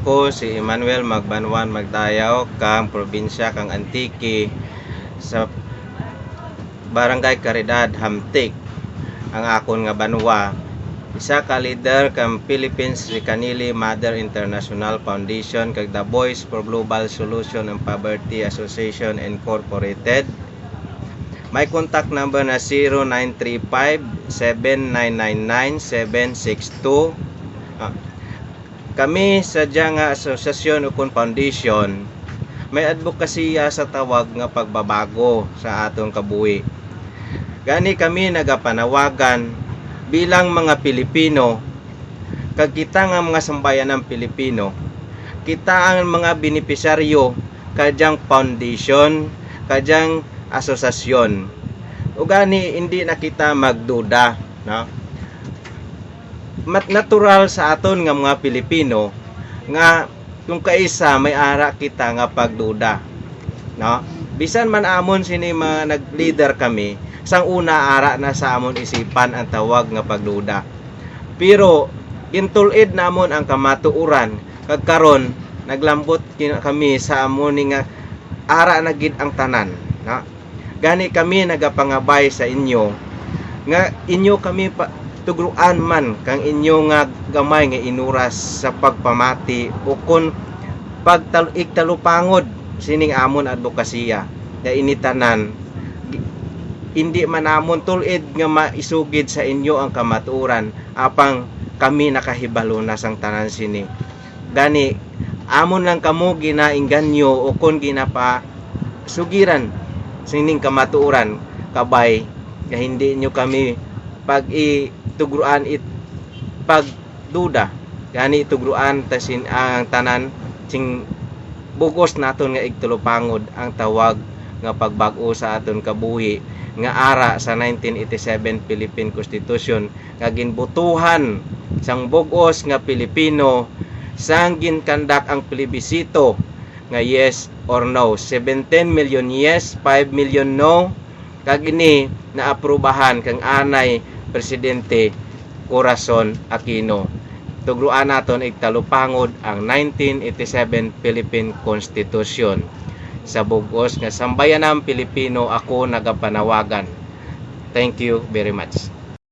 Ako si Emmanuel Magbanwan Magdayaw kang probinsya kang Antique sa Barangay Caridad Hamtik. Ang akon nga banwa isa ka leader kang Philippines Ricanili Mother International Foundation kag The Voice for Global Solution and Poverty Association Incorporated. May contact number na 0935-7999-762. Kami sa nga asosasyon o foundation may advokasya sa tawag nga pagbabago sa atong kabuhi. Gani kami nagapanawagan bilang mga Pilipino kag kita nga mga sambayan ng Pilipino, kita ang mga benepisaryo kadyang foundation, kadyang asosasyon. O gani hindi na kita magduda, no? Natural sa aton nga mga Pilipino nga kung kaisa may ara kita nga pagduda, no? Bisan man amon sini mga nag-leader kami, sang una ara na sa amon isipan ang tawag nga pagduda. Pero gintulid namon ang kamatuoran kag karon naglambot kami sa amon nga ara na gid ang tanan, no? Gani kami nagapangabay sa inyo nga inyo kami tugruan man kang inyo nga gamay nga inuras sa pagpamati o kun pagtalupangod sining amon advokasya na initanan hindi man amon tulid nga maisugid sa inyo ang kamatuoran apang kami nakahibalo na sang tanan sini. Gani amon lang kamo ginaingganyo o kun ginapa sugiran sining kamatuoran kabay nga hindi nyo kami pag tugruan pagduda gani tugruan tasin ang tanan sing bugos naton nga igtulupangod ang tawag nga pagbag-o sa aton kabuhi nga ara sa 1987 Philippine Constitution nga ginbutuhan sang bugos nga Pilipino sang ginkandak ang plebisito nga yes or no. 17 million yes, 5 million no, kag ini naaprubahan kang anay Presidente Corazon Aquino. Tugruan naton igtalupangod ang 1987 Philippine Constitution. Sa bugos nga sambayanang Pilipino ako nagapanawagan. Thank you very much.